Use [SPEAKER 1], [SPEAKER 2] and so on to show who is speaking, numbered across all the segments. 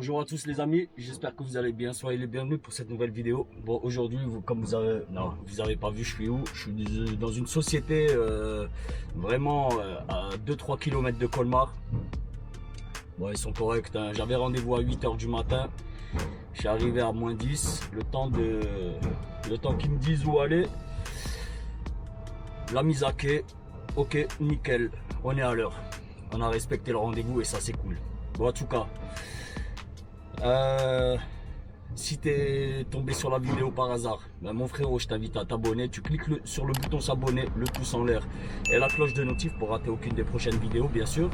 [SPEAKER 1] Bonjour à tous les amis, j'espère que vous allez bien, soyez les bienvenus pour cette nouvelle vidéo. Bon, aujourd'hui, comme vous avez pas vu, je suis où? Je suis dans une société vraiment à 2-3 km de Colmar. Bon, ils sont corrects, hein. J'avais rendez-vous à 8 h du matin, je suis arrivé à moins 10, le temps qu'ils me disent où aller. La mise à quai, ok, nickel, on est à l'heure. On a respecté le rendez-vous et ça c'est cool. Bon, en tout cas, si tu es tombé sur la vidéo par hasard, ben mon frérot, je t'invite à t'abonner. Tu cliques sur le bouton s'abonner, le pouce en l'air et la cloche de notif pour rater aucune des prochaines vidéos, bien sûr.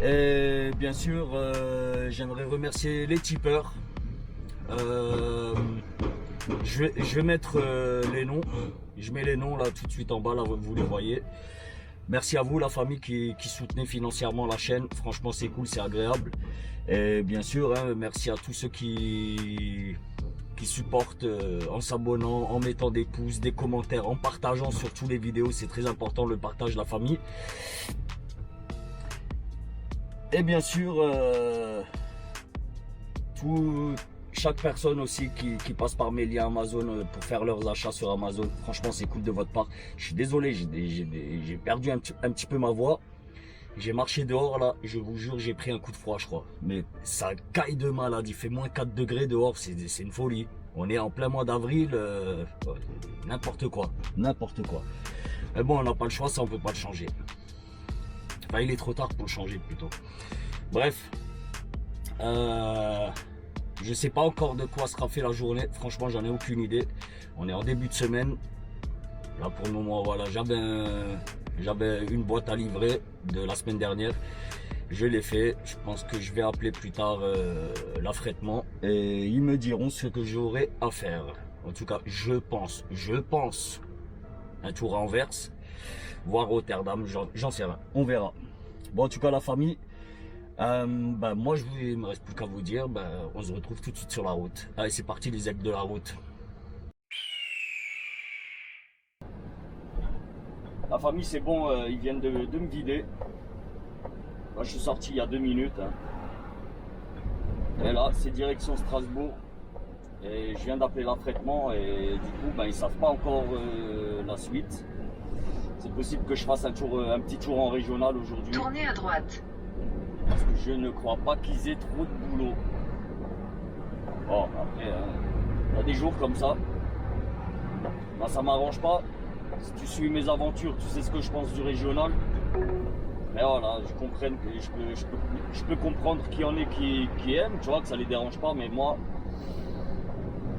[SPEAKER 1] Et bien sûr, j'aimerais remercier les tipeurs. Je vais mettre les noms. Je mets les noms là tout de suite en bas, là vous les voyez. Merci à vous la famille qui soutenez financièrement la chaîne, franchement c'est cool, c'est agréable. Et bien sûr, hein, merci à tous ceux qui supportent en s'abonnant, en mettant des pouces, des commentaires, en partageant surtout les vidéos, c'est très important le partage, la famille. Et bien sûr, chaque personne aussi qui passe par mes liens Amazon pour faire leurs achats sur Amazon, franchement c'est cool de votre part. Je suis désolé, j'ai perdu un petit peu ma voix. J'ai marché dehors là, je vous jure j'ai pris un coup de froid je crois. Mais ça caille de malade, il fait moins 4 degrés dehors, c'est une folie. On est en plein mois d'avril, n'importe quoi, n'importe quoi. Mais bon, on n'a pas le choix, ça on peut pas le changer. Enfin il est trop tard pour le changer plutôt. Bref, je sais pas encore de quoi sera fait la journée, franchement j'en ai aucune idée. On est en début de semaine. Là pour le moment voilà, j'avais une boîte à livrer de la semaine dernière. Je l'ai fait, je pense que je vais appeler plus tard l'affrètement et ils me diront ce que j'aurai à faire. En tout cas je pense un tour à Anvers, voire Rotterdam, j'en sais rien, on verra. Bon en tout cas la famille, moi il me reste plus qu'à vous dire, on se retrouve tout de suite sur la route. Allez c'est parti les aigles de la route. La famille c'est bon, ils viennent de me vider. Moi je suis sorti il y a 2 minutes. Hein. Et là c'est direction Strasbourg. Et je viens d'appeler l'affrètement et du coup ils savent pas encore la suite. C'est possible que je fasse un petit tour en régional aujourd'hui.
[SPEAKER 2] Tournez à droite.
[SPEAKER 1] Parce que je ne crois pas qu'ils aient trop de boulot. Bon après, il y a des jours comme ça. Moi ça m'arrange pas. Si tu suis mes aventures, tu sais ce que je pense du régional. Mais voilà, je peux comprendre qu'il y en ait qui aiment, tu vois, que ça les dérange pas, mais moi,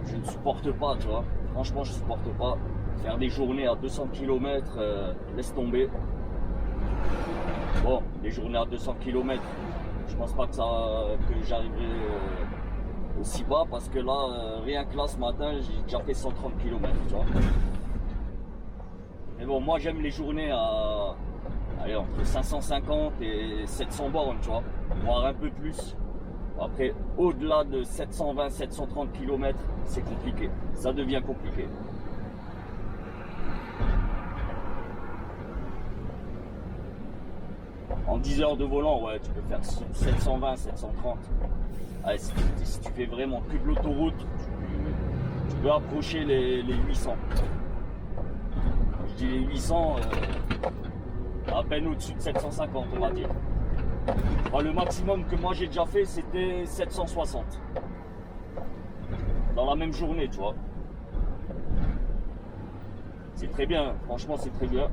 [SPEAKER 1] je ne supporte pas, tu vois. Franchement, je supporte pas. Faire des journées à 200 km, laisse tomber. Bon, des journées à 200 km, je pense pas que j'arriverai aussi bas, parce que là, rien que là, ce matin, j'ai déjà fait 130 km, tu vois. Mais bon, moi j'aime les journées à entre 550 et 700 bornes, tu vois, voire un peu plus. Après, au-delà de 720-730 km, c'est compliqué, ça devient compliqué. En 10 heures de volant, ouais, tu peux faire 720-730. Allez, si tu fais vraiment que de l'autoroute, tu peux approcher les 800. Je dis les 800, à peine au-dessus de 750 on va dire. Enfin, le maximum que moi j'ai déjà fait c'était 760. Dans la même journée tu vois. C'est très bien, franchement c'est très bien.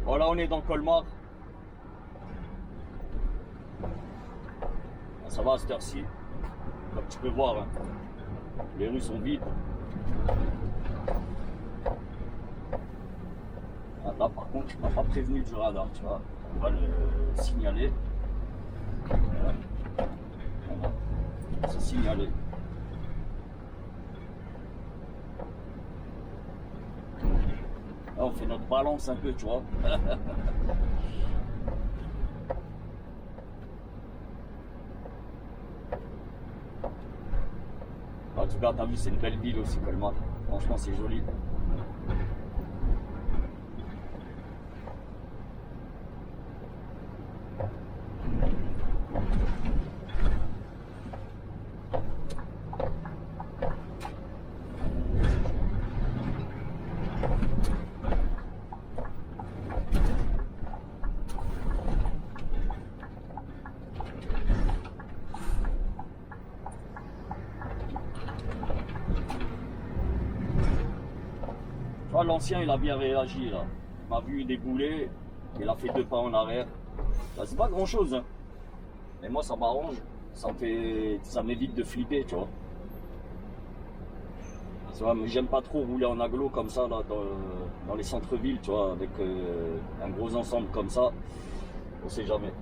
[SPEAKER 1] Voilà, on est dans Colmar. Ça va à cette heure-ci. Comme tu peux voir, hein, les rues sont vides. Là, par contre, tu m'as pas prévenu du radar, tu vois. On va le signaler. Voilà. C'est signalé. on fait notre balance un peu, tu vois. En tout cas, t'as vu, c'est une belle ville aussi, Colmar. Franchement, c'est joli. L'ancien, il a bien réagi là. Il m'a vu débouler, il a fait 2 pas en arrière. C'est pas grand chose, hein. Mais moi ça m'arrange, ça m'évite de flipper, tu vois. Mais j'aime pas trop rouler en agglo comme ça là, dans les centres-villes, tu vois, avec un gros ensemble comme ça. On sait jamais.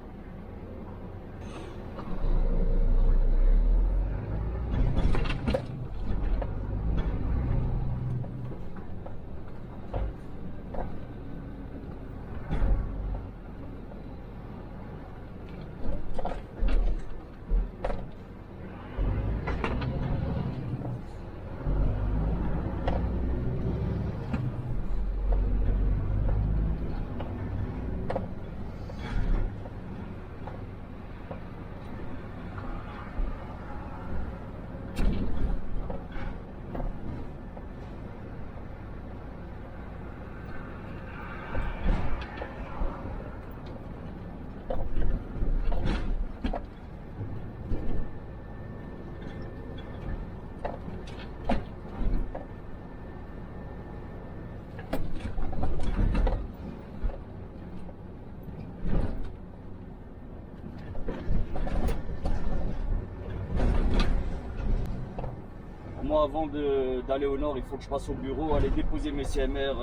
[SPEAKER 1] Moi, avant d'aller au nord, il faut que je passe au bureau, aller déposer mes CMR.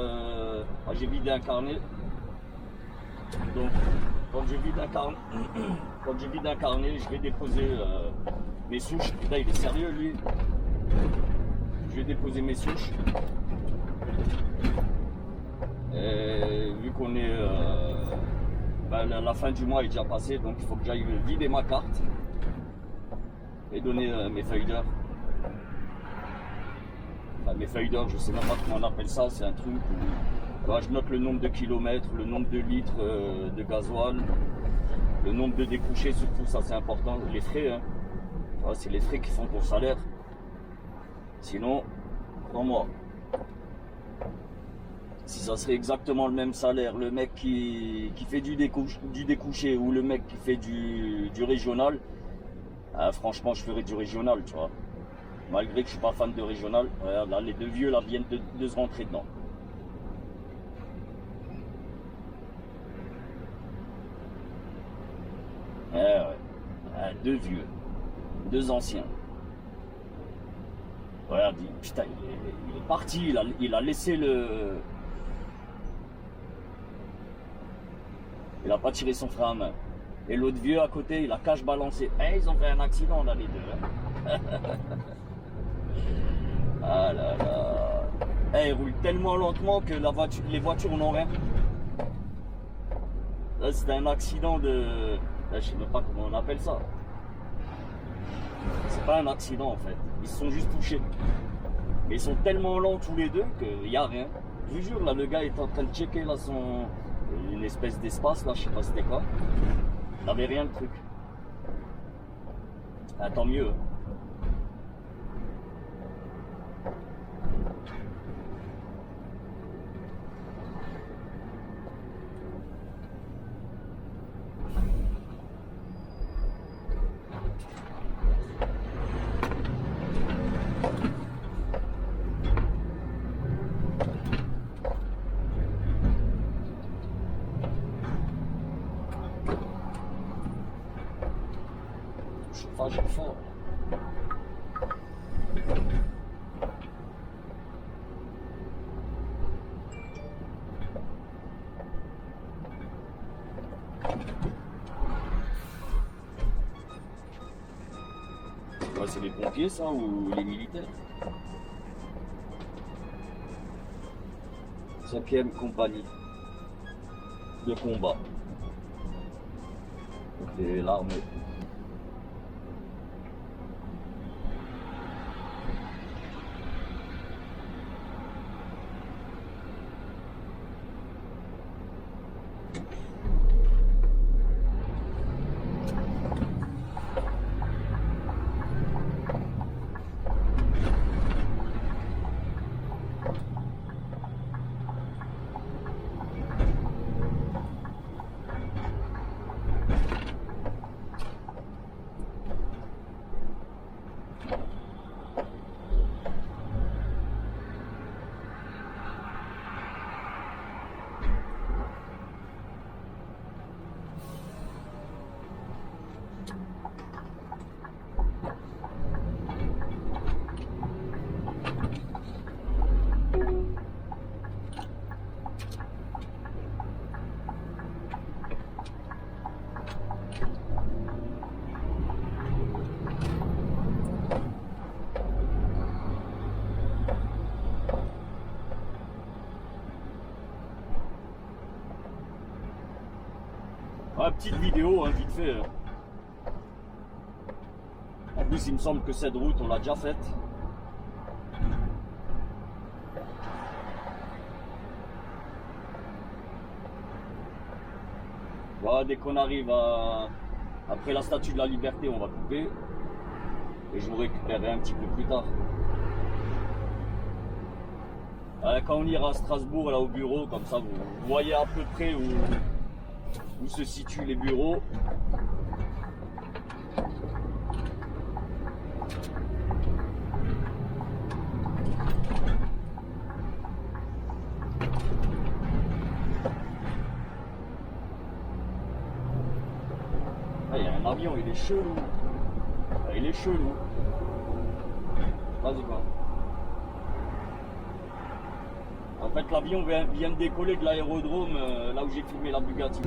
[SPEAKER 1] J'ai vidé un carnet. Donc, quand je vide un carnet, je vais déposer mes souches. Putain, il est sérieux, lui. Je vais déposer mes souches. Et vu qu'on est... la fin du mois est déjà passée, donc il faut que j'aille vider ma carte et donner mes feuilles d'heure. Mes feuilles d'heure, je sais même pas comment on appelle ça, c'est un truc où je note le nombre de kilomètres, le nombre de litres de gasoil, le nombre de découchés, surtout ça c'est important, les frais, hein. C'est les frais qui font ton salaire. Sinon, crois-moi, si ça serait exactement le même salaire, le mec qui fait du découché ou le mec qui fait du régional, franchement je ferais du régional, tu vois. Malgré que je suis pas fan de régional, regarde là, les 2 vieux là viennent de se rentrer dedans. Ouais. 2 vieux, 2 anciens. Regarde, putain, il est parti, il a laissé le... Il a pas tiré son frein à main. Et l'autre vieux à côté, il a cache balancé. Ils ont fait un accident là les deux. Hein. Ah là là. Ils roulent tellement lentement que les voitures n'ont rien. Là, c'est un accident de... Là, je sais même pas comment on appelle ça. C'est pas un accident en fait. Ils se sont juste touchés. Mais ils sont tellement lents tous les deux qu'il n'y a rien. Je vous jure, là, le gars est en train de checker là, une espèce d'espace, là, je sais pas c'était quoi. Il n'avait rien le truc. Tant mieux. Chauffage fort. C'est les pompiers ça ou les militaires? 5e compagnie de combat. Et l'armée. Ah, petite vidéo, hein, vite fait. En plus, il me semble que cette route, on l'a déjà faite. Voilà, dès qu'on arrive après la Statue de la Liberté, on va couper. Et je vous récupérerai un petit peu plus tard. Quand on ira à Strasbourg, là au bureau, comme ça, vous voyez à peu près où se situent les bureaux. Ah, il y a un avion, il est chelou. Ah, il est chelou. Vas-y quoi. En fait, l'avion vient de décoller de l'aérodrome, là où j'ai filmé la Bugatti.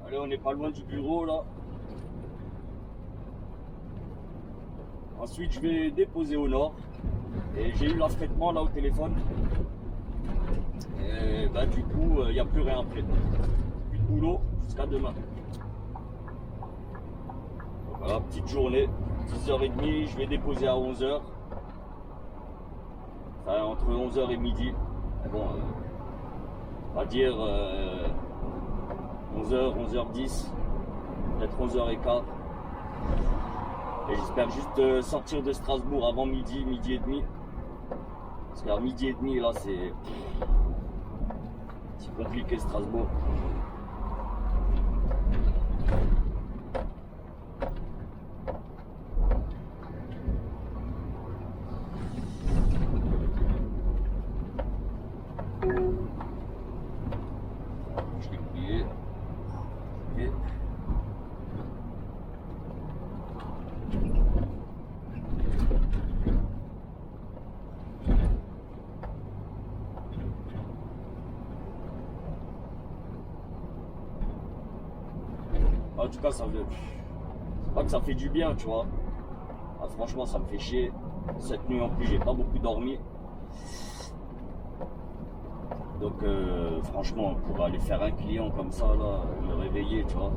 [SPEAKER 1] Allez, on n'est pas loin du bureau là. Ensuite, je vais déposer au nord. Et j'ai eu l'affrètement là au téléphone. Et bah, du coup, il n'y a plus rien après. Plus de boulot jusqu'à demain. Voilà, petite journée. 10h30, je vais déposer à 11h. Enfin, entre 11h et midi. Mais bon, on va dire 11h, 11h10, peut-être 11h15. Et j'espère juste sortir de Strasbourg avant midi, midi et demi. Parce qu'à midi et demi, là, c'est compliqué Strasbourg. Je l'ai oublié. Et... En tout cas, ça pas que ça fait du bien, tu vois. Ah, franchement, ça me fait chier. Cette nuit en plus, j'ai pas beaucoup dormi. Donc, franchement, pour aller faire un client comme ça, là, me réveiller, tu vois.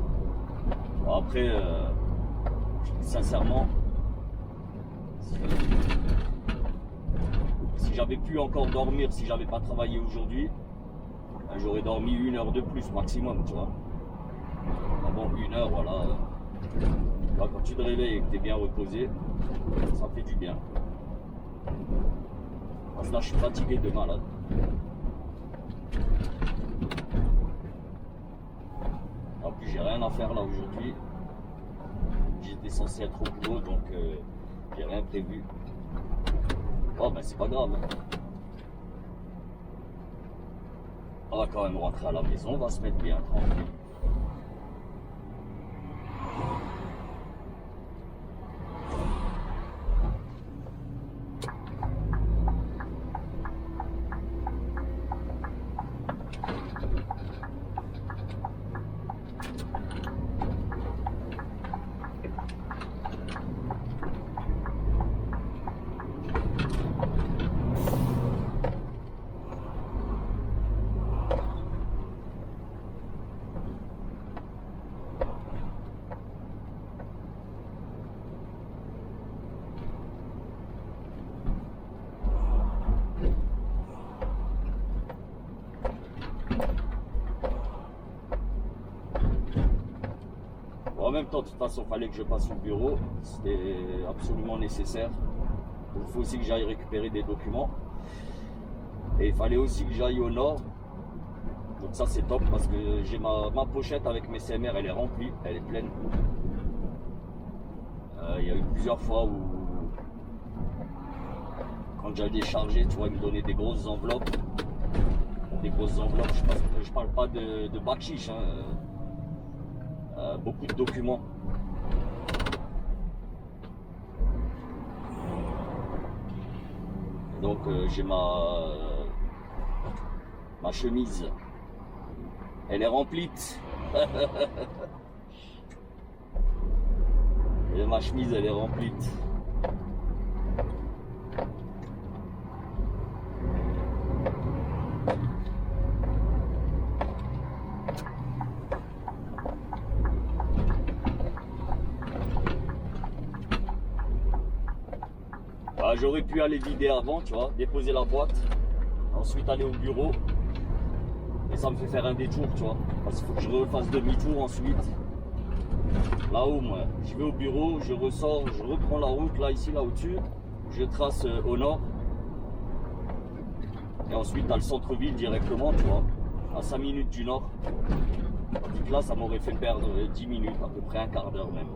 [SPEAKER 1] Bon, après, sincèrement, si j'avais pu encore dormir, si j'avais pas travaillé aujourd'hui, j'aurais dormi 1 heure de plus maximum, tu vois. Ah bon, 1 heure, voilà. Là, quand tu te réveilles et que tu es bien reposé, ça fait du bien. Parce que là, je suis fatigué de malade. En plus, j'ai rien à faire là aujourd'hui. J'étais censé être au boulot, donc j'ai rien prévu. Oh, ben c'est pas grave. On va quand même rentrer à la maison, on va se mettre bien tranquille. En même temps, de toute façon, il fallait que je passe au bureau. C'était absolument nécessaire. Il faut aussi que j'aille récupérer des documents. Et il fallait aussi que j'aille au nord. Donc ça, c'est top parce que j'ai ma pochette avec mes CMR, elle est remplie, elle est pleine. Il y a eu plusieurs fois où, quand j'allais décharger, tu vois, ils me donnaient des grosses enveloppes. Des grosses enveloppes, je parle pas de bakshish, hein. Beaucoup de documents. Donc j'ai ma chemise. Elle est remplie. Et ma chemise, elle est remplie. J'aurais pu aller vider avant, tu vois, déposer la boîte, ensuite aller au bureau. Et ça me fait faire un détour, tu vois. Parce qu'il faut que je refasse demi-tour ensuite. Là-haut, moi, je vais au bureau, je ressors, je reprends la route, là, ici, là au-dessus. Je trace au nord. Et ensuite, à le centre-ville directement, tu vois, à 5 minutes du nord. Donc là, ça m'aurait fait perdre 10 minutes, à peu près un quart d'heure même,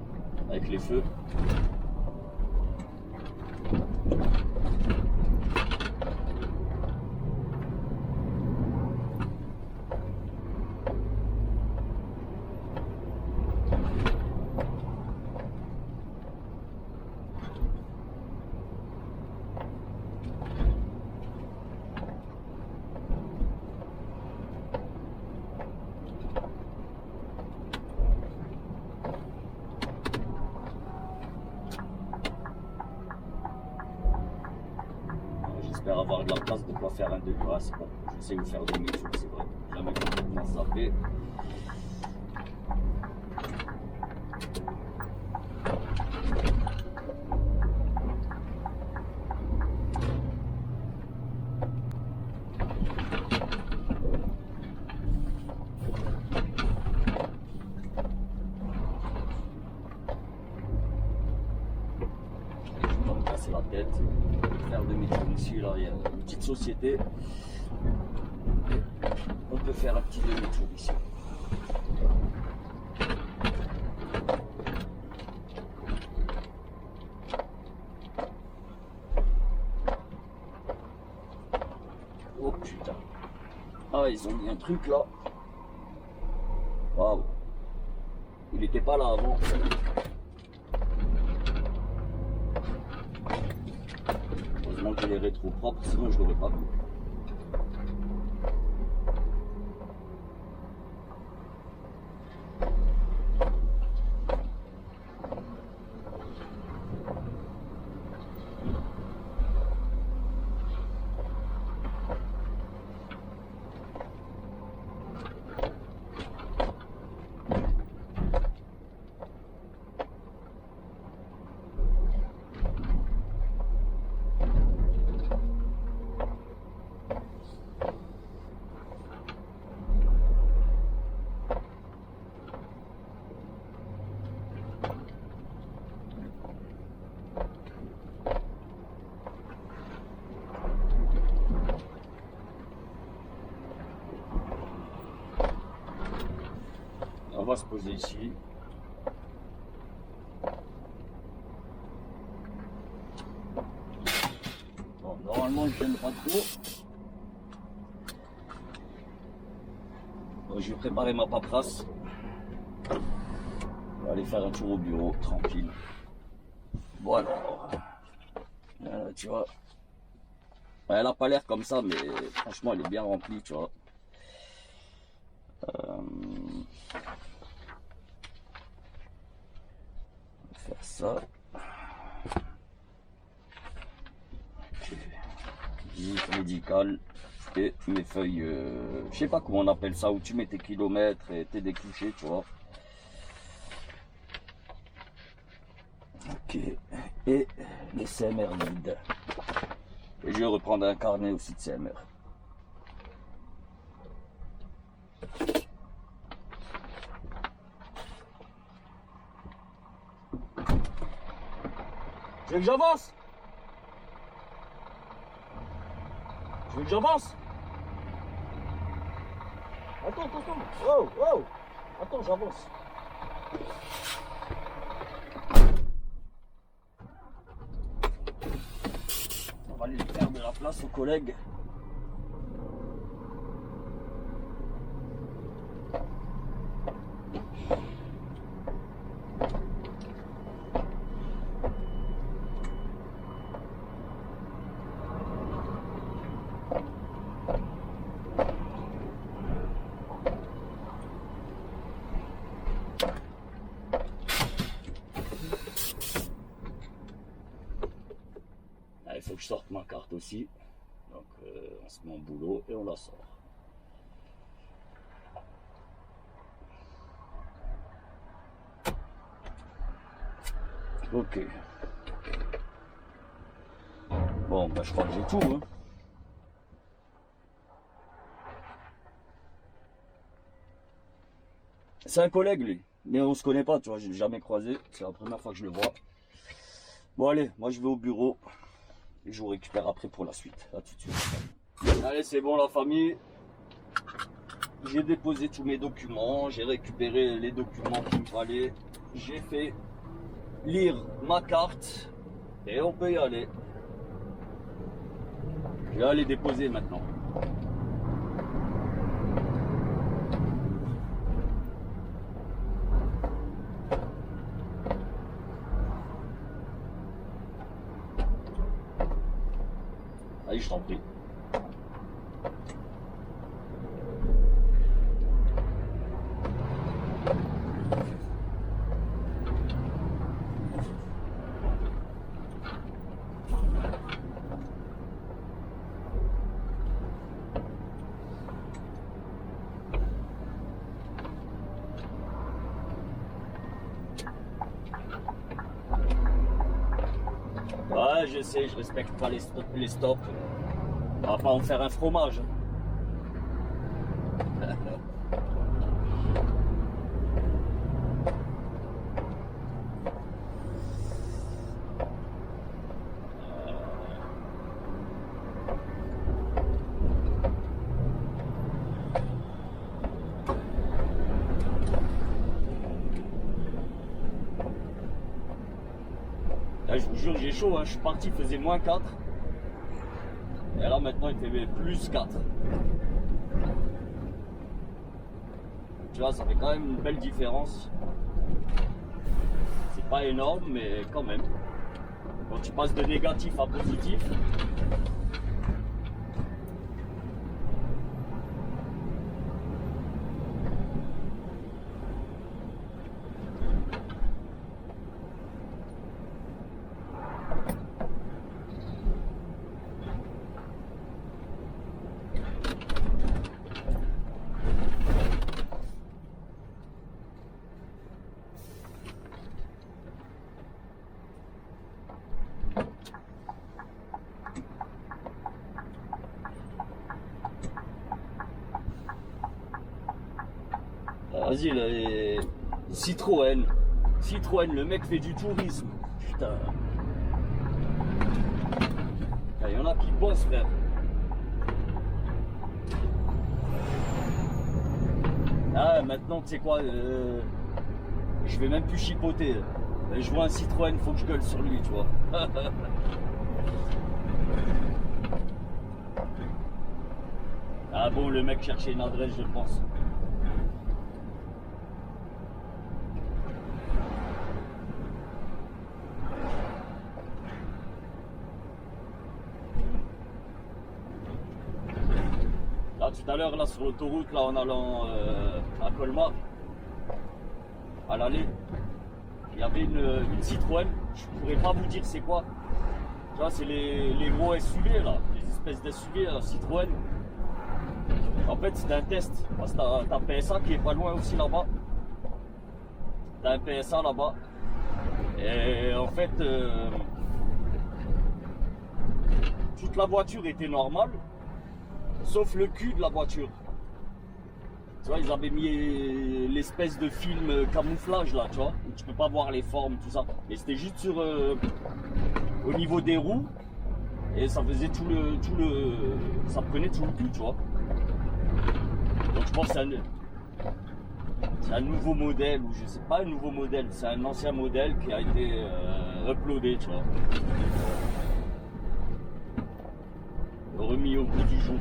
[SPEAKER 1] avec les feux. J'espère avoir de la place de quoi faire un devis. Ah, c'est bon, j'essaie de faire des mesures, c'est vrai. Jamais complètement zappé. Je vais pas me casser la tête. Faire demi-tour ici, là, il y a une petite société. On peut faire un petit demi-tour ici. Oh putain. Ah, ils ont mis un truc là. Waouh. Il n'était pas là avant. Heureusement que les rétros propres, sinon je l'aurais pas vu. va se poser ici. Bon, normalement, je n'aime pas trop. Bon, je vais préparer ma paperasse. On va aller faire un tour au bureau, tranquille. Voilà. Tu vois. Elle n'a pas l'air comme ça, mais franchement, elle est bien remplie, tu vois. On va faire ça. Okay. Visite médicale et mes feuilles, je sais pas comment on appelle ça, où tu mets tes kilomètres et tes déclichés, tu vois. Ok. Et les CMR vides. Et je vais reprendre un carnet aussi de CMR. Tu veux que j'avance? Tu veux que j'avance? Attends. Oh. Attends, j'avance. On va aller faire de la place aux collègues. Il faut que je sorte ma carte aussi. Donc on se met en boulot et on la sort. Ok. Bon, bah, je crois que j'ai tout. Hein. C'est un collègue lui, mais on se connaît pas, tu vois, je l'ai jamais croisé. C'est la première fois que je le vois. Bon allez, moi je vais au bureau. Et je vous récupère après pour la suite. À tout de suite. Allez, c'est bon la famille. J'ai déposé tous mes documents. J'ai récupéré les documents qu'il me fallait. J'ai fait lire ma carte. Et on peut y aller. Je vais aller déposer maintenant. Allez, je t'en prie. Ouais, je sais, je respecte pas les stops. On va pas en faire un fromage. Là, je vous jure, j'ai chaud, hein. Je suis parti, il faisait -4. Et là, maintenant, il fait +4. Tu vois, ça fait quand même une belle différence. C'est pas énorme, mais quand même. Quand tu passes de négatif à positif, vas-y, là, Citroën. Citroën, le mec fait du tourisme. Putain. Il y en a qui bossent, frère. Ah,
[SPEAKER 2] Ouais, maintenant, tu sais quoi, je vais même plus chipoter. Je vois un Citroën, faut que je gueule sur lui, tu vois. Ah bon, le mec cherchait une adresse, je pense. Là, tout à l'heure, là, sur l'autoroute, là, en allant à Colmar, à l'aller, il y avait une Citroën. Je pourrais pas vous dire c'est quoi. Tu vois, c'est les gros SUV, là, les espèces d'SUV, là, Citroën. En fait, c'était un test. Parce que t'as PSA qui est pas loin aussi là-bas. T'as un PSA là-bas. Et en fait, toute la voiture était normale, sauf le cul de la voiture. Tu vois, ils avaient mis l'espèce de film camouflage là, tu vois, où tu peux pas voir les formes, tout ça. Mais c'était juste sur au niveau des roues, et ça faisait ça prenait tout le cul, tu vois. Donc je pense que c'est un nouveau modèle, ou je sais pas un nouveau modèle, c'est un ancien modèle qui a été uploadé, tu vois. Remis au bout du jour.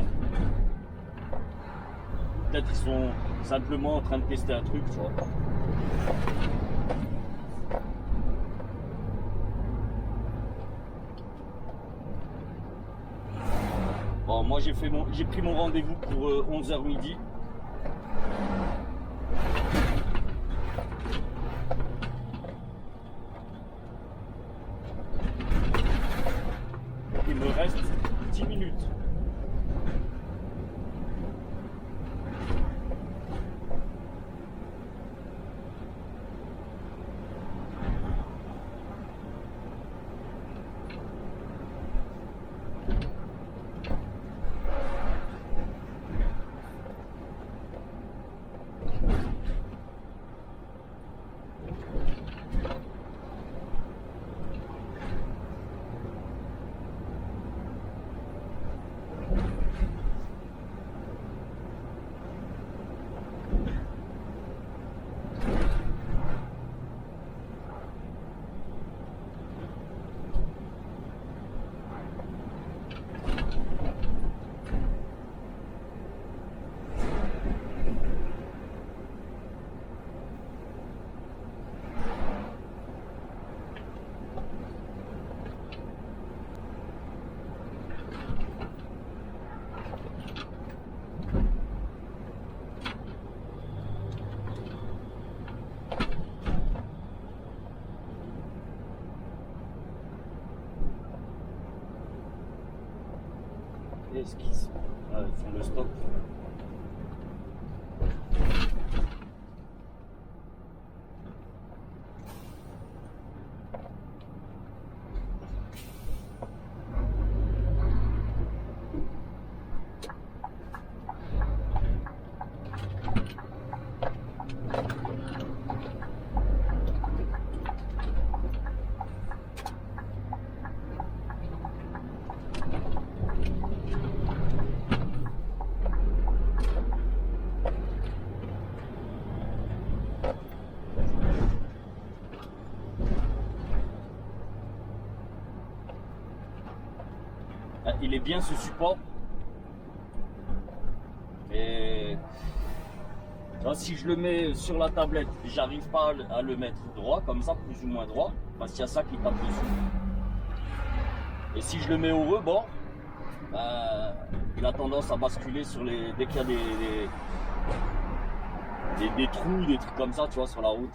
[SPEAKER 2] Peut-être qu'ils sont simplement en train de tester un truc, tu vois. Bon, moi j'ai pris mon rendez-vous pour 11h midi. Il me reste 10 minutes. Esquisse. Ah, ils font le stop. Il est bien ce support. Et tu vois, si je le mets sur la tablette, j'arrive pas à le mettre droit, comme ça, plus ou moins droit, parce qu'il y a ça qui tape dessus. Et si je le mets au rebord, il a tendance à basculer sur dès qu'il y a des trous, des trucs comme ça, tu vois, sur la route.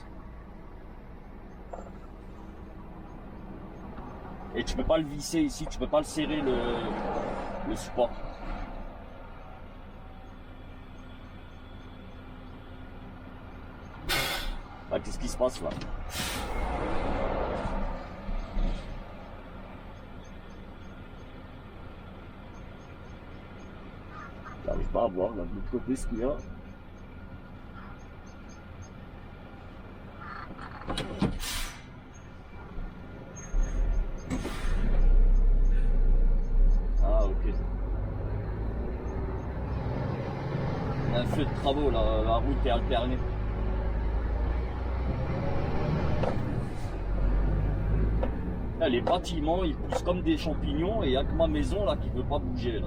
[SPEAKER 2] Et tu peux pas le visser ici, tu peux pas le serrer le support. Ah, qu'est-ce qui se passe là? J'arrive pas à voir là de l'autre côté ce qu'il y a. Ah ok. un feu de travaux, là, la route est alternée. Là, les bâtiments, ils poussent comme des champignons et il n'y a que ma maison là qui ne veut pas bouger là.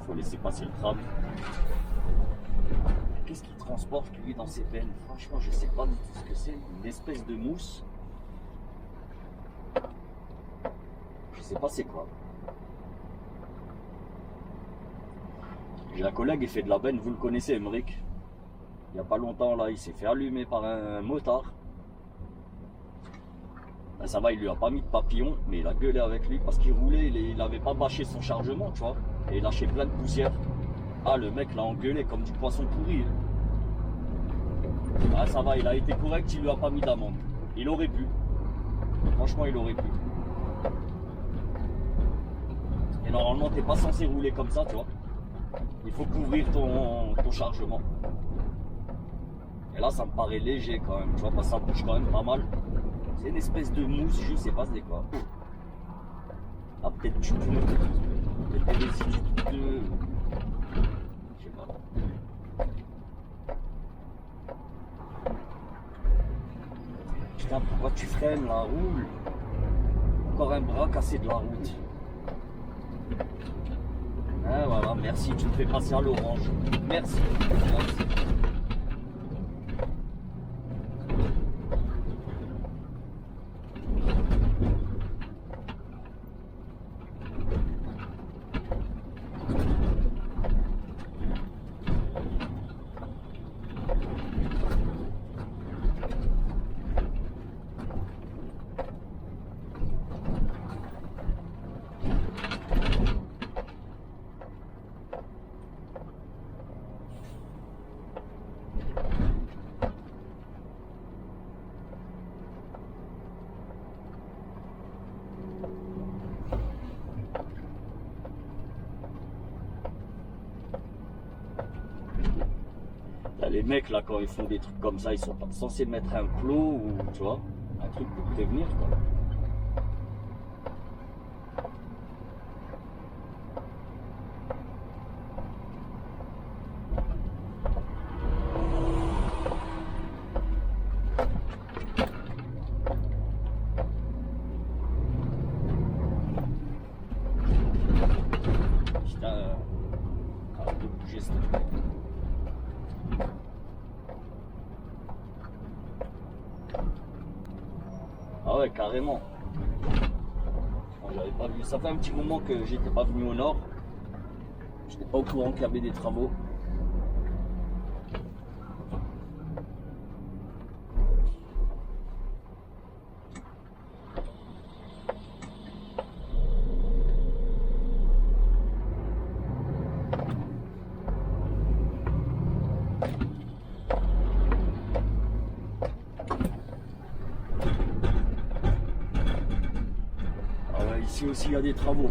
[SPEAKER 2] Faut laisser passer le tram. Qu'est-ce qu'il transporte lui dans ses peines? Franchement, je sais pas du tout ce que c'est. Une espèce de mousse. Je sais pas c'est quoi. J'ai un collègue qui fait de la benne, vous le connaissez, Emmerich. Il n'y a pas longtemps là, il s'est fait allumer par un motard. Ben, ça va, il lui a pas mis de papillon, mais il a gueulé avec lui parce qu'il roulait, il avait pas bâché son chargement, tu vois. Et il lâchait plein de poussière. Ah, le mec l'a engueulé comme du poisson pourri. Ah, ça va, il a été correct, il lui a pas mis d'amende. Il aurait pu. Franchement, il aurait pu. Et normalement, t'es pas censé rouler comme ça, tu vois. Il faut couvrir ton chargement. Et là, ça me paraît léger quand même, tu vois, parce que ça bouge quand même pas mal. C'est une espèce de mousse, je sais pas c'est quoi. Ah, peut-être du pneu, peut-être des résidus de pneu. Je sais pas. Putain, pourquoi tu freines là? Roule. Encore un bras cassé de la route. Ah voilà, merci, tu me fais passer à l'orange. Merci. Merci. Les mecs là quand ils font des trucs comme ça, ils sont pas censés mettre un plot ou tu vois, un truc pour prévenir quoi. Putain, arrête de bouger s'il te plaît. Ah ouais, carrément. J'avais pas vu. Ça fait un petit moment que j'étais pas venu au nord. J'étais pas au courant qu'il y avait des travaux. Ici aussi il y a des travaux.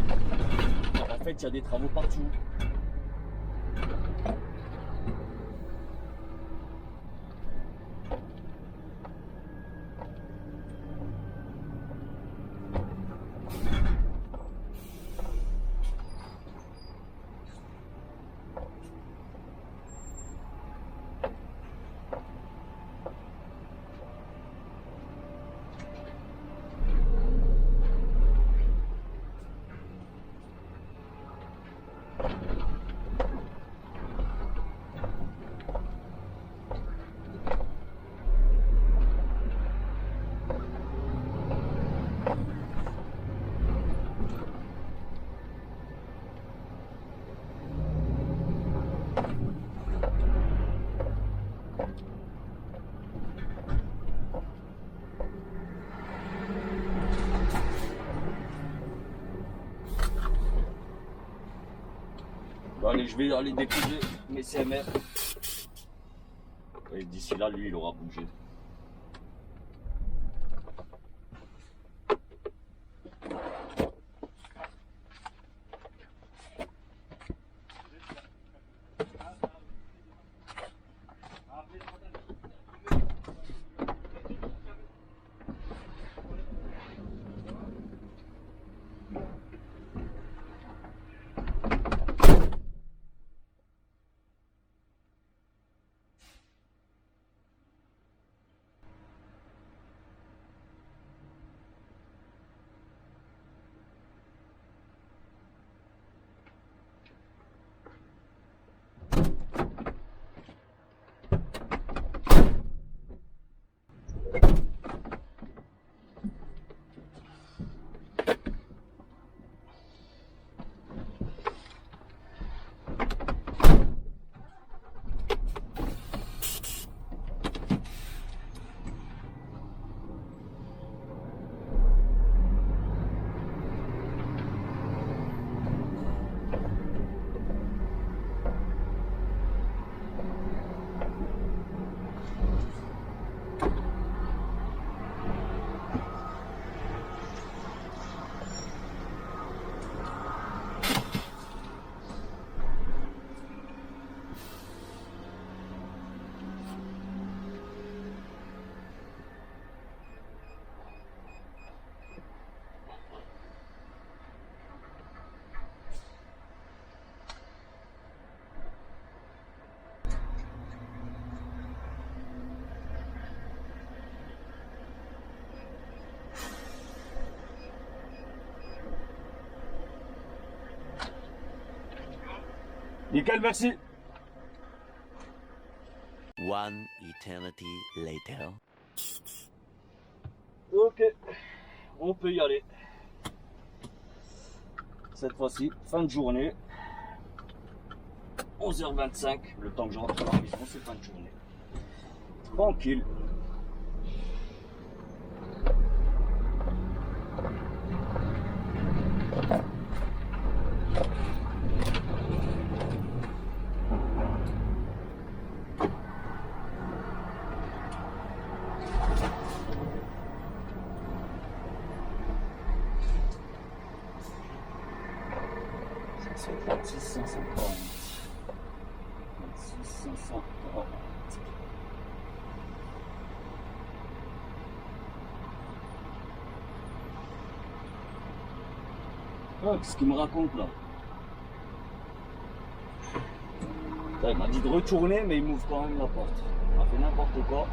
[SPEAKER 2] En fait il y a des travaux partout. Et je vais aller déposer mes CMR. Et d'ici là, lui, il aura bougé. Nickel, merci.
[SPEAKER 3] One eternity later.
[SPEAKER 2] Ok, on peut y aller. Cette fois-ci, fin de journée. 11h25, le temps que je rentre à la maison, c'est fin de journée. Tranquille. C'est 2650. 2650. Ah, qu'est-ce qu'il me raconte là? Putain, il m'a dit de retourner, mais il m'ouvre quand même la porte. Il m'a fait n'importe quoi.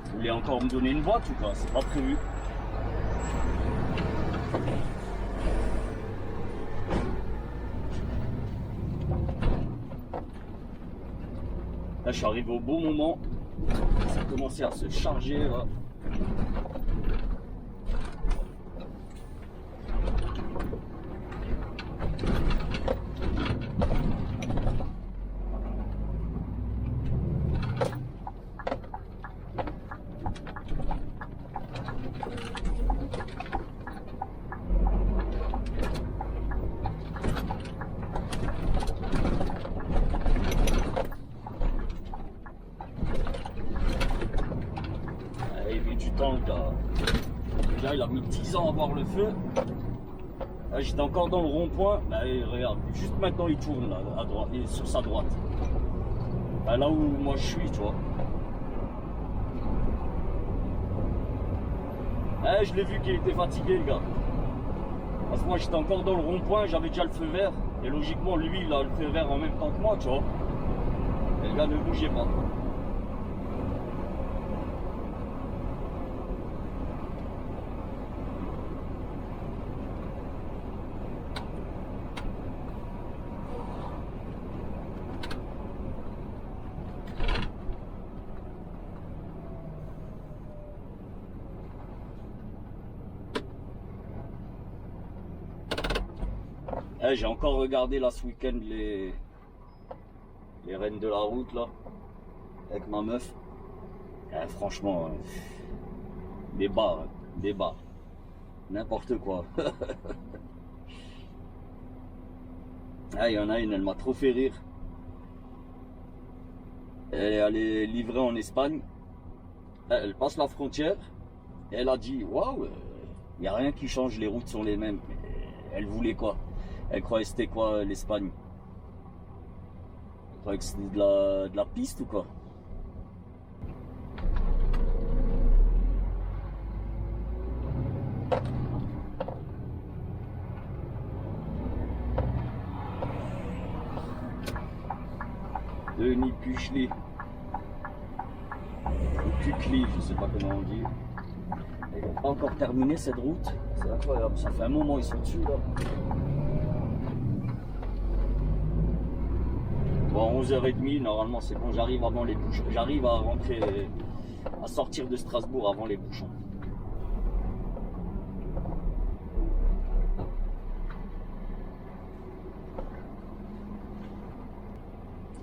[SPEAKER 2] Vous voulez encore me donner une boîte ou quoi? C'est pas prévu. Là, je suis arrivé au bon moment. Ça a commencé à se charger là. Le gars. Déjà, il a mis 10 ans à voir le feu. Là, j'étais encore dans le rond-point. Bah, regarde, juste maintenant, il tourne là, à droite, et sur sa droite. Bah, là où moi je suis, tu vois. Je l'ai vu qu'il était fatigué, le gars. Parce que moi, j'étais encore dans le rond-point, j'avais déjà le feu vert. Et logiquement, lui, il a le feu vert en même temps que moi, tu vois. Et le gars ne bougeait pas. J'ai encore regardé là ce week-end les Reines de la route là avec ma meuf. Franchement, des bars. N'importe quoi. Ah, il y en a une, elle m'a trop fait rire. Elle est allée livrer en Espagne. Elle passe la frontière. Et elle a dit, waouh, il n'y a rien qui change, les routes sont les mêmes. Mais elle voulait quoi? Elle croyait que c'était quoi l'Espagne? Elle croyait que c'était de la piste ou quoi? Denis Puchli. Ou Pucli, je sais pas comment on dit. Ils n'ont pas encore terminé cette route. C'est incroyable, ça fait un moment ils sont dessus là. Bon, 11h30, normalement c'est bon, j'arrive avant les bouchons. J'arrive à rentrer, à sortir de Strasbourg avant les bouchons.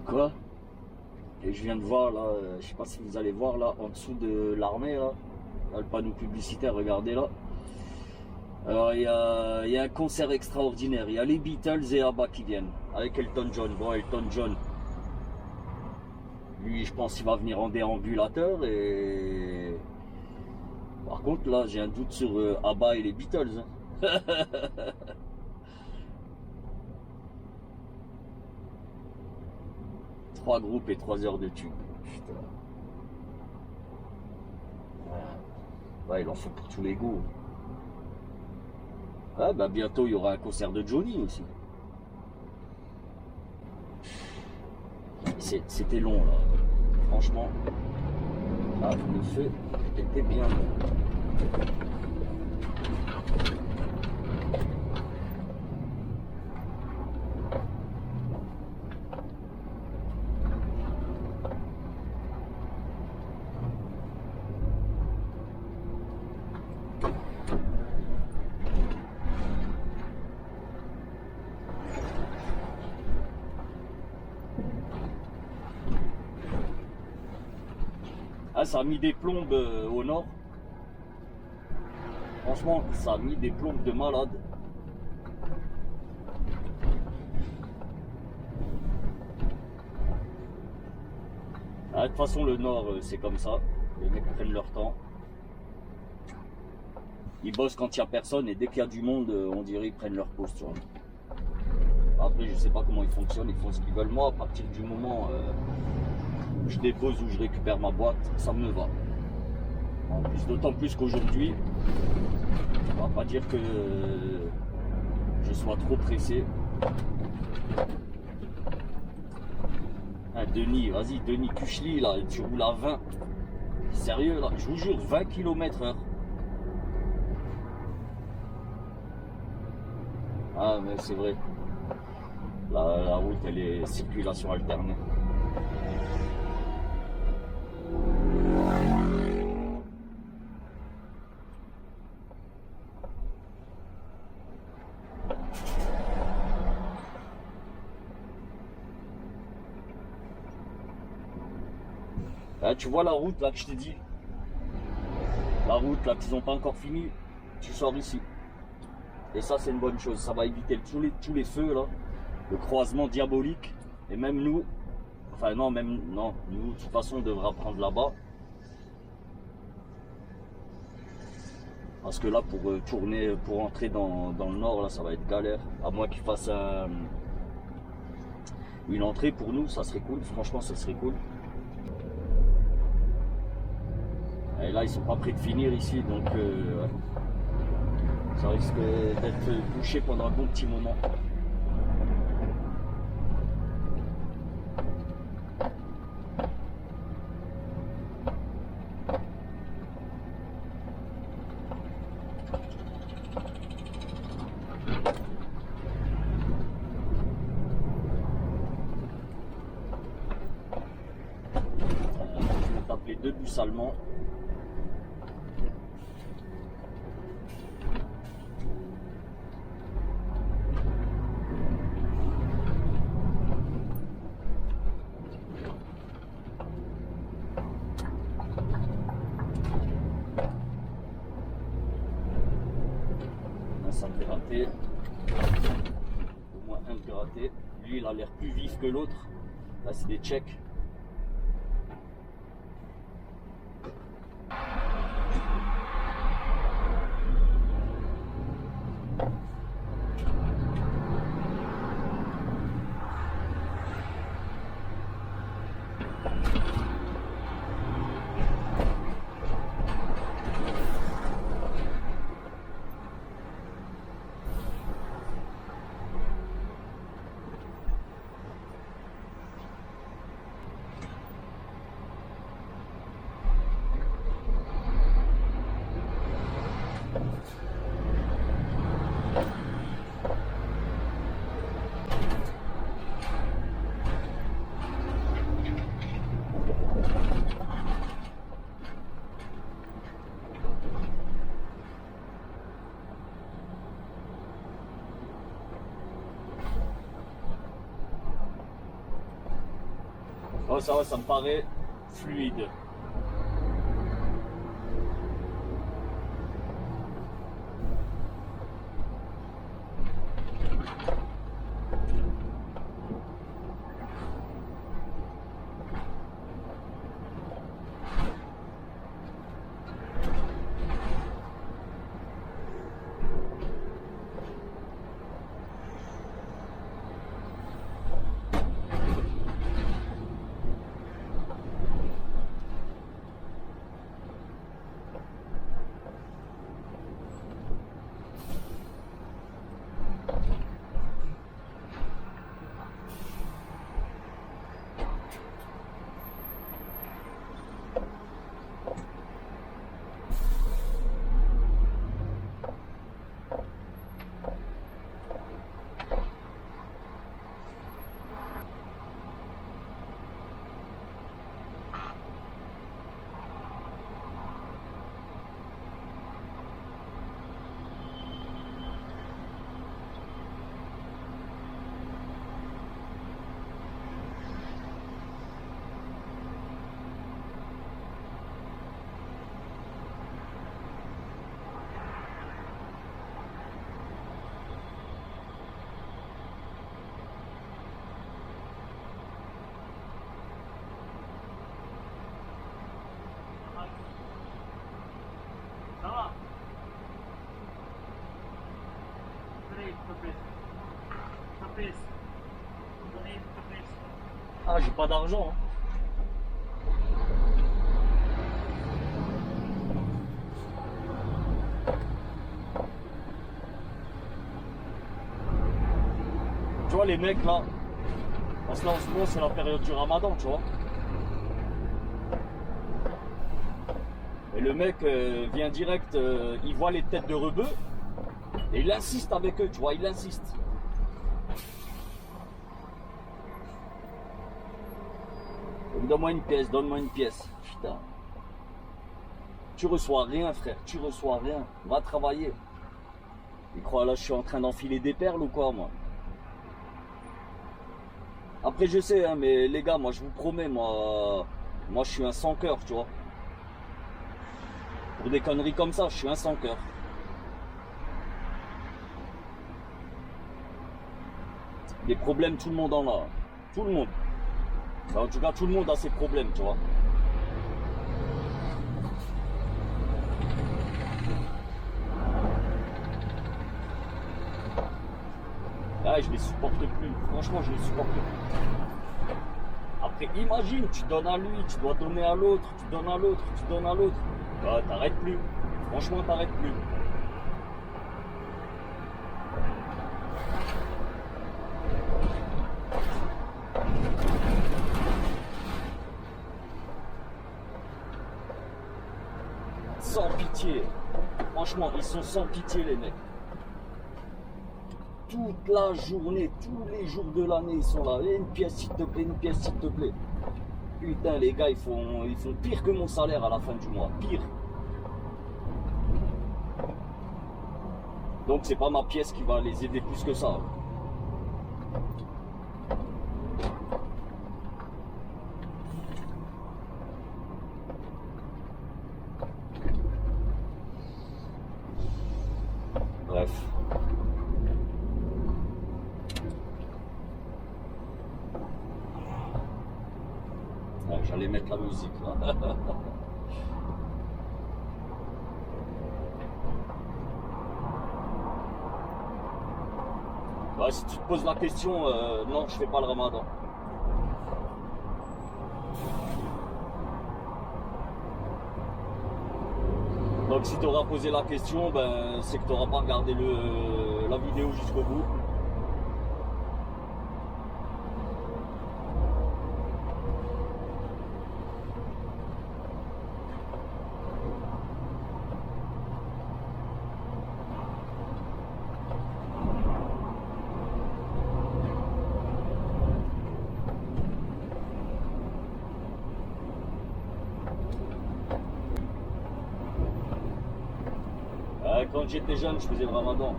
[SPEAKER 2] Quoi? Et je viens de voir là, je sais pas si vous allez voir là, en dessous de l'armée là, le panneau publicitaire, regardez là. Alors il y a un concert extraordinaire, il y a les Beatles et ABBA qui viennent, avec Elton John. Bon, Elton John, lui je pense qu'il va venir en déambulateur et... Par contre là j'ai un doute sur ABBA et les Beatles. Hein. 3 groupes et 3 heures de tube. Putain. Ouais, il en faut pour tous les goûts. Ah bah bientôt il y aura un concert de Johnny aussi. C'était long là. Franchement. Ah, le feu était bien long. Ah, ça a mis des plombes au nord. Franchement, ça a mis des plombes de malade. Ah, de toute façon, le nord, c'est comme ça. Les mecs prennent leur temps. Ils bossent quand il n'y a personne et dès qu'il y a du monde, on dirait qu'ils prennent leur pause. Tu vois. Après, je sais pas comment ils fonctionnent, ils font ce qu'ils veulent. Moi, à partir du moment où je dépose ou je récupère ma boîte, ça me va. En plus, d'autant plus qu'aujourd'hui, on va pas dire que je sois trop pressé. Ah, Denis, vas-y, Denis Puchli, là, tu roules à 20. Sérieux, là, je vous jure, 20 km/h. Ah, mais c'est vrai. La route, elle est circulation alternée. Ah, tu vois la route là que je t'ai dit? La route là qu'ils n'ont pas encore fini, tu sors ici. Et ça c'est une bonne chose, ça va éviter tous les feux là, le croisement diabolique. Et même nous, enfin non, nous de toute façon on devra prendre là-bas. Parce que là pour tourner, pour entrer dans le nord là ça va être galère. À moins qu'ils fassent une entrée pour nous, ça serait cool, franchement ça serait cool. Et là ils sont pas prêts de finir ici donc ouais. Ça risque d'être bouché pendant un bon petit moment. Je vais taper 2 bus allemands. Piraté. Au moins un piraté. Lui, il a l'air plus vif que l'autre. Là, c'est des Tchèques. Oh, ça va, ça me paraît fluide. Ah, j'ai pas d'argent. Hein. Tu vois les mecs là, parce que là en ce moment c'est la période du ramadan, tu vois. Et le mec vient direct, il voit les têtes de rebeux et il insiste avec eux, tu vois, il insiste. Donne-moi une pièce, donne-moi une pièce. Putain. Tu reçois rien, frère, tu reçois rien. Va travailler. Il croit là, je suis en train d'enfiler des perles ou quoi, moi? Après, je sais, hein, mais les gars, moi, je vous promets, moi, je suis un sans cœur, tu vois. Pour des conneries comme ça, je suis un sans cœur. Des problèmes, tout le monde en a. Tout le monde. En tout cas, tout le monde a ses problèmes, tu vois. Ah, je les supporte plus. Franchement, je les supporte plus. Après, imagine, tu donnes à lui, tu dois donner à l'autre, tu donnes à l'autre, tu donnes à l'autre. Bah, t'arrêtes plus. Franchement, t'arrêtes plus. Sans pitié. Franchement, ils sont sans pitié, les mecs. Toute la journée, tous les jours de l'année, ils sont là. Une pièce, s'il te plaît, une pièce, s'il te plaît. Putain, les gars, ils font pire que mon salaire à la fin du mois. Pire. Donc, c'est pas ma pièce qui va les aider plus que ça. Bref. J'allais mettre la musique là. Bah, si tu te poses la question, non, je fais pas le ramadan. Donc si tu auras posé la question, ben, c'est que tu n'auras pas regardé la vidéo jusqu'au bout. Quand j'étais jeune, je faisais le ramadan.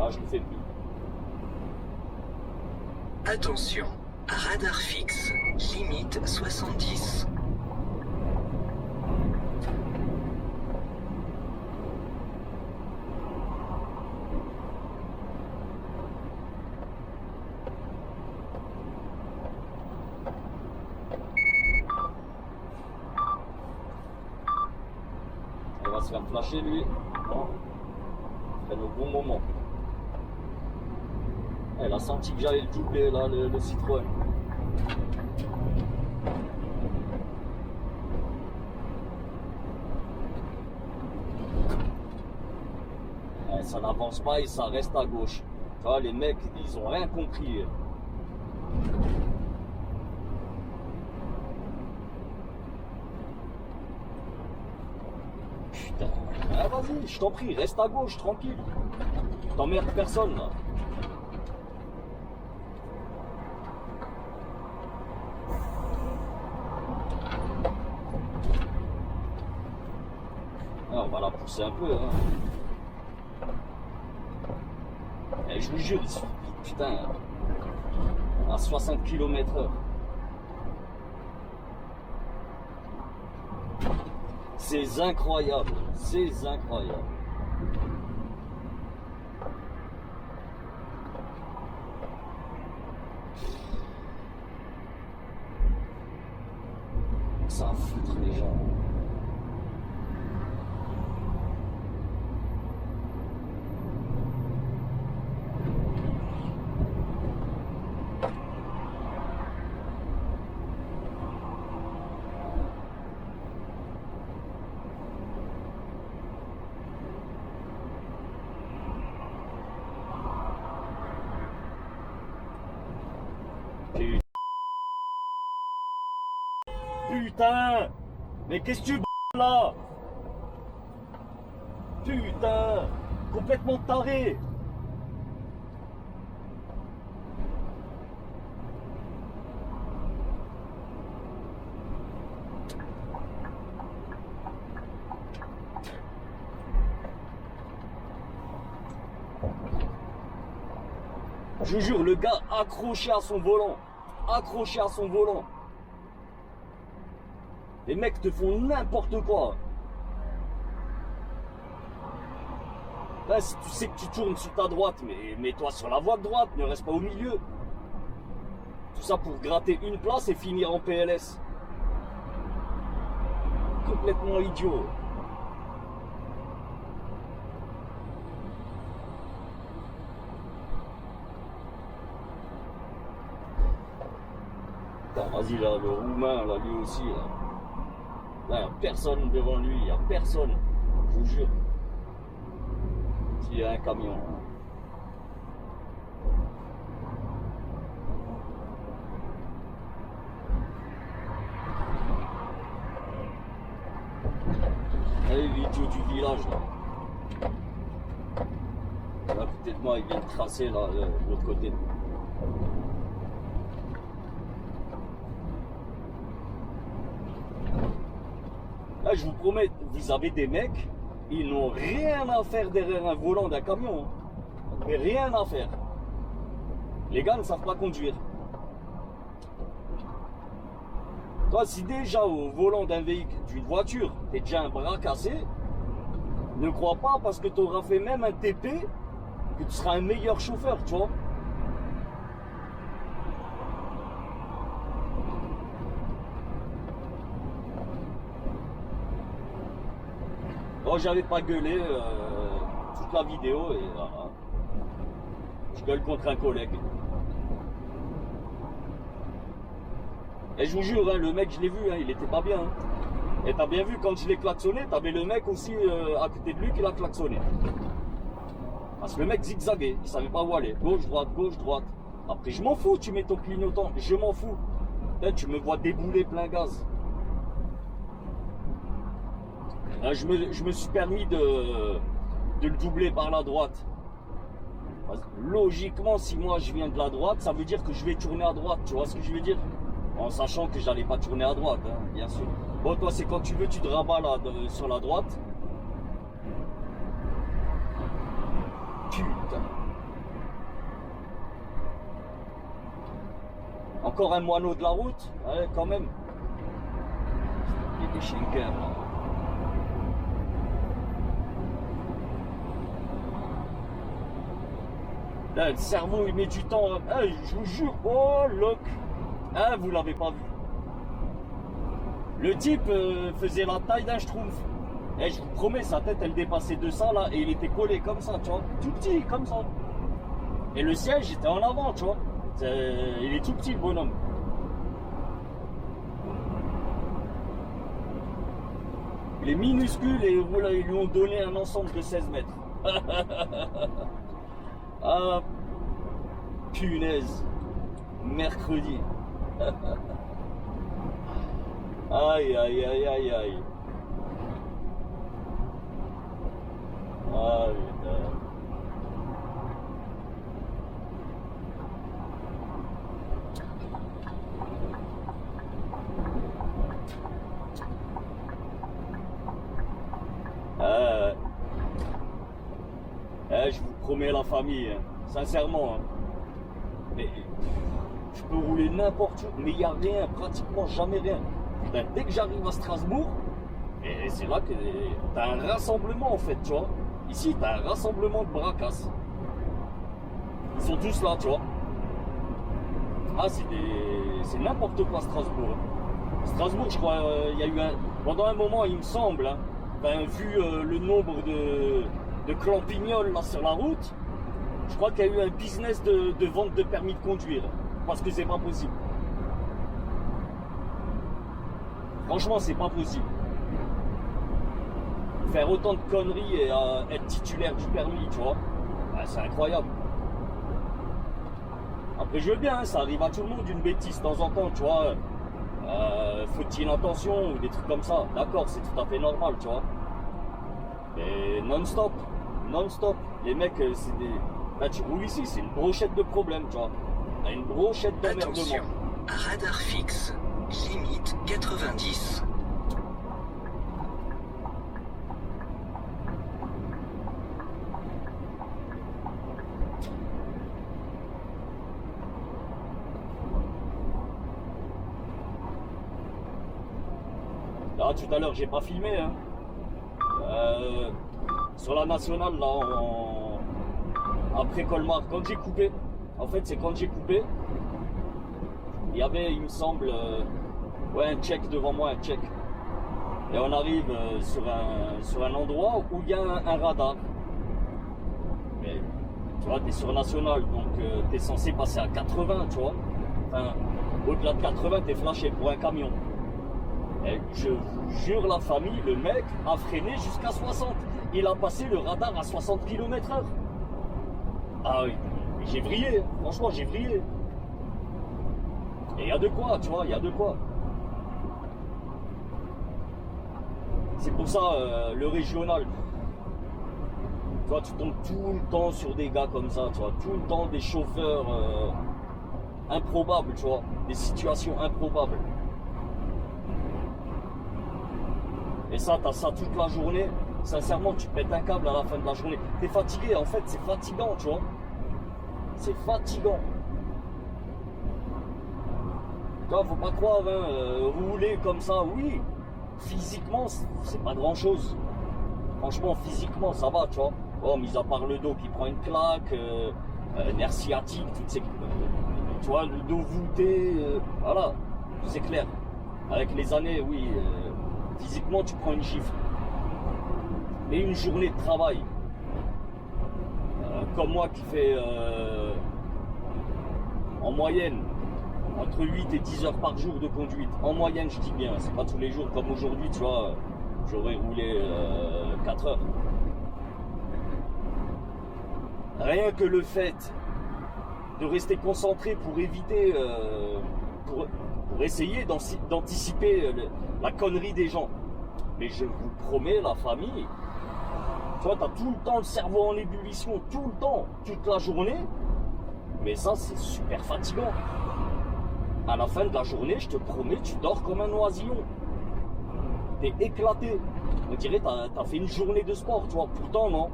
[SPEAKER 2] Ah, je le fais plus.
[SPEAKER 4] Attention, radar fixe, limite 70.
[SPEAKER 2] Il va se faire flasher lui. Non. Freine au bon moment. Elle a senti que j'allais le doubler là, le Citroën. Ça n'avance pas et ça reste à gauche. Tu vois, les mecs, ils ont rien compris. Putain. Ah, vas-y, je t'en prie, reste à gauche, tranquille. T'emmerdes personne là. Ah, on va la pousser un peu. Hein. Et je vous jure, il suffit, putain, à 60 km/h. C'est incroyable, c'est incroyable. Ça va foutre les gens. Putain! Mais qu'est-ce que tu là? Putain! Complètement taré! Je vous jure, le gars accroché à son volant. Accroché à son volant. Les mecs te font n'importe quoi. Là, si tu sais que tu tournes sur ta droite, mais mets-toi sur la voie de droite, ne reste pas au milieu. Tout ça pour gratter une place et finir en PLS. Complètement idiot. Vas-y là, le roumain, là, lui aussi, là. Là, il n'y a personne devant lui, il n'y a personne, je vous jure. S'il y a un camion. Allez, l'idiot du village, là. Là, à côté de moi, il vient de tracer, là, de l'autre côté. Là, je vous promets, vous avez des mecs, ils n'ont rien à faire derrière un volant d'un camion. Hein. Mais rien à faire. Les gars ne savent pas conduire. Toi, si déjà au volant d'un véhicule, d'une voiture, t'es déjà un bras cassé, ne crois pas parce que tu auras fait même un TP que tu seras un meilleur chauffeur, tu vois. Bon, j'avais pas gueulé toute la vidéo et voilà. Je gueule contre un collègue. Et je vous jure, hein, le mec, je l'ai vu, hein, il était pas bien. Hein. Et t'as bien vu, quand je l'ai klaxonné, t'avais le mec aussi à côté de lui qui l'a klaxonné. Parce que le mec zigzaguait, il savait pas où aller. Gauche, droite, gauche, droite. Après, je m'en fous, tu mets ton clignotant, je m'en fous. Là, tu me vois débouler plein gaz. Là, je me suis permis de le doubler par la droite. Logiquement, si moi je viens de la droite, ça veut dire que je vais tourner à droite, tu vois ce que je veux dire? En sachant que j'allais pas tourner à droite, hein, bien sûr. Bon, toi, c'est quand tu veux, tu te rabats là, sur la droite. Putain. Encore un moineau de la route? Ouais, quand même. Il y a des chinkers, là. Là, le cerveau, il met du temps. Ah, je vous jure, oh, look. Ah, vous l'avez pas vu. Le type faisait la taille d'un schtroumpf. Et je vous promets, sa tête, elle dépassait de ça, là, et il était collé comme ça, tu vois. Tout petit, comme ça. Et le siège était en avant, tu vois. Il est tout petit, le bonhomme. Il est minuscule et voilà, ils lui ont donné un ensemble de 16 mètres. Ah, punaise. Mercredi. Aïe, aïe, aïe, aïe, aïe. Ah, putain. Je vous promets la famille, hein, sincèrement. Hein. Mais je peux rouler n'importe où, mais il n'y a rien, pratiquement jamais rien. Putain, dès que j'arrive à Strasbourg, et c'est là que tu as un rassemblement en fait, tu vois. Ici, tu as un rassemblement de bracasses. Ils sont tous là, tu vois. Ah, c'est n'importe quoi Strasbourg. Hein. Strasbourg, je crois, il y a eu pendant un moment, il me semble, hein, vu le nombre de clampignols là sur la route, je crois qu'il y a eu un business de vente de permis de conduire. Parce que c'est pas possible. Franchement, c'est pas possible. Faire autant de conneries et être titulaire du permis, tu vois, bah, c'est incroyable. Après, je veux bien, hein, ça arrive à tout le monde une bêtise de temps en temps, tu vois. Faut-il attention ou des trucs comme ça. D'accord, c'est tout à fait normal, tu vois. Mais non-stop, non-stop. Les mecs, c'est des... Là, tu roules ici, c'est une brochette de problèmes, tu vois. T'as une brochette d'emmerdement.
[SPEAKER 4] Attention, radar fixe, limite 90.
[SPEAKER 2] Là, tout à l'heure, j'ai pas filmé, hein. Sur la nationale, là, après Colmar, quand j'ai coupé, en fait, c'est quand j'ai coupé, il y avait, il me semble, ouais, un check devant moi, un check. Et on arrive sur un endroit où il y a un radar. Mais, tu vois, t'es sur national, donc t'es censé passer à 80, tu vois. Enfin, au-delà de 80, t'es flashé pour un camion. Et je vous jure, la famille, le mec a freiné jusqu'à 60. Il a passé le radar à 60 km/h. Ah oui, j'ai vrillé, franchement, j'ai vrillé. Et il y a de quoi, tu vois, il y a de quoi. C'est pour ça, le régional, tu vois, tu tombes tout le temps sur des gars comme ça, tu vois, tout le temps des chauffeurs improbables, tu vois, des situations improbables. Et ça, t'as ça toute la journée. Sincèrement, tu pètes un câble à la fin de la journée. T'es fatigué, en fait, c'est fatigant, tu vois. C'est fatigant. Tu vois, faut pas croire, hein, rouler comme ça, oui. Physiquement, c'est pas grand chose. Franchement, physiquement, ça va, tu vois. Bon, mis à part le dos qui prend une claque, nerf sciatique, toutes ces... tu vois, le dos voûté, voilà, c'est clair. Avec les années, oui, physiquement, tu prends une gifle. Mais une journée de travail, comme moi qui fais en moyenne entre 8 et 10 heures par jour de conduite, en moyenne je dis bien, c'est pas tous les jours comme aujourd'hui, tu vois, j'aurais roulé 4 heures. Rien que le fait de rester concentré pour éviter, pour essayer d'anticiper la connerie des gens. Mais je vous promets, la famille, tu vois, t'as tout le temps le cerveau en ébullition, tout le temps, toute la journée. Mais ça, c'est super fatigant. À la fin de la journée, je te promets, tu dors comme un oisillon. T'es éclaté. On dirait t'as fait une journée de sport, tu vois. Pourtant, non.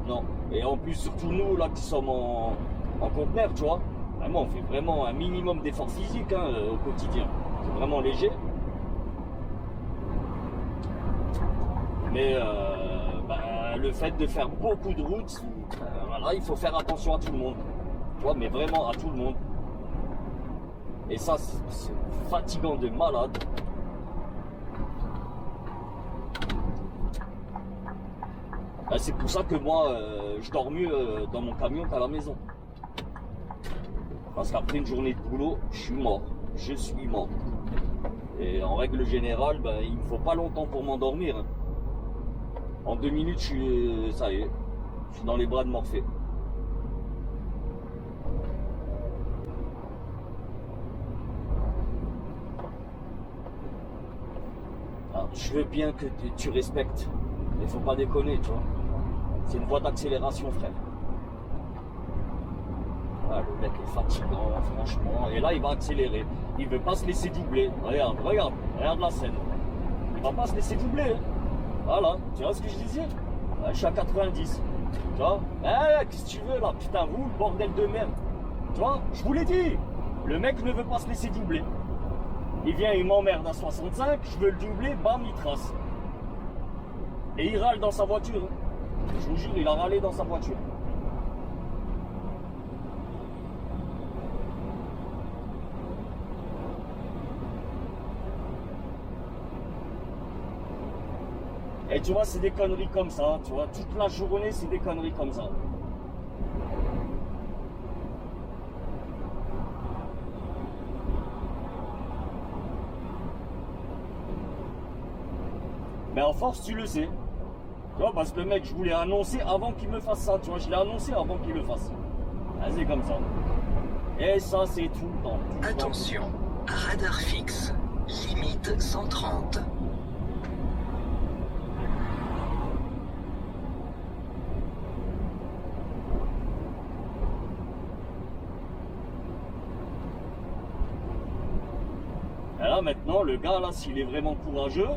[SPEAKER 2] Non. Et en plus, surtout nous, là, qui sommes en conteneur, tu vois. Vraiment, on fait vraiment un minimum d'effort physique hein, au quotidien. C'est vraiment léger. Mais le fait de faire beaucoup de routes, voilà, il faut faire attention à tout le monde. Tu vois, mais vraiment à tout le monde. Et ça, c'est fatigant de malade. C'est pour ça que moi, je dors mieux dans mon camion qu'à la maison. Parce qu'après une journée de boulot, je suis mort. Je suis mort. Et en règle générale, il ne me faut pas longtemps pour m'endormir. Hein. En 2 minutes, ça y est, je suis dans les bras de Morphée. Alors, je veux bien que tu respectes, mais il faut pas déconner, tu vois. C'est une voie d'accélération, frère. Ah, le mec est fatigant, franchement. Et là, il va accélérer. Il veut pas se laisser doubler. Regarde la scène. Il va pas se laisser doubler. Hein. Voilà, tu vois ce que je disais? Je suis à 90. Tu vois? Qu'est-ce que tu veux là? Putain, roule, bordel de merde. Tu vois? Je vous l'ai dit. Le mec ne veut pas se laisser doubler. Il vient, il m'emmerde à 65. Je veux le doubler, bam, il trace. Et il râle dans sa voiture. Hein. Je vous jure, il a râlé dans sa voiture. Et tu vois, c'est des conneries comme ça, tu vois, toute la journée, c'est des conneries comme ça. Mais en force, tu le sais. Tu vois, parce que le mec, je voulais annoncer avant qu'il me fasse ça, tu vois, je l'ai annoncé avant qu'il le fasse. C'est comme ça. Et ça, c'est tout le temps.
[SPEAKER 4] Attention, radar fixe, limite 130.
[SPEAKER 2] Et là maintenant, le gars là, s'il est vraiment courageux,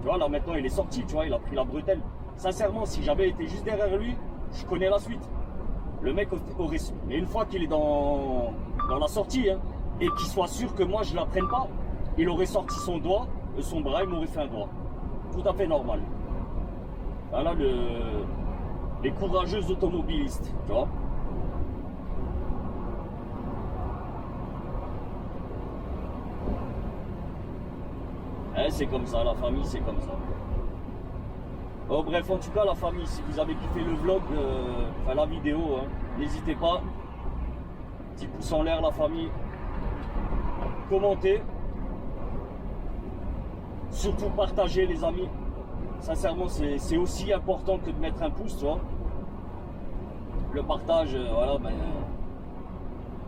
[SPEAKER 2] tu vois, là maintenant il est sorti, tu vois, il a pris la bretelle. Sincèrement, si j'avais été juste derrière lui, je connais la suite. Le mec aurait su. Mais une fois qu'il est dans la sortie, hein, et qu'il soit sûr que moi je la prenne pas, il aurait sorti son doigt, son bras, il m'aurait fait un doigt. Tout à fait normal. Voilà les courageux automobilistes, tu vois. C'est comme ça, la famille, c'est comme ça. Oh, bref, en tout cas, la famille, si vous avez kiffé le vlog, enfin la vidéo, hein, n'hésitez pas. Petit pouce en l'air, la famille. Commentez. Surtout partagez, les amis. Sincèrement, c'est aussi important que de mettre un pouce, tu vois. Le partage, voilà,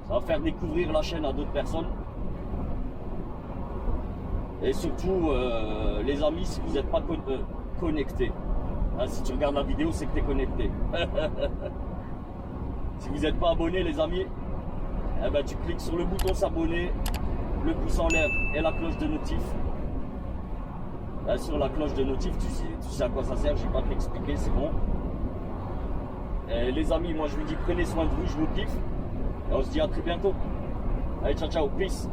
[SPEAKER 2] ça va faire découvrir la chaîne à d'autres personnes. Et surtout, les amis, si vous n'êtes pas connectés, hein, si tu regardes la vidéo, c'est que tu es connecté. Si vous n'êtes pas abonné, les amis, eh ben, tu cliques sur le bouton s'abonner, le pouce en l'air et la cloche de notif. Là, sur la cloche de notif, tu sais à quoi ça sert, je ne vais pas te l'expliquer, c'est bon. Et les amis, moi je vous dis prenez soin de vous, je vous kiffe. Et on se dit à très bientôt. Allez, ciao, ciao, peace.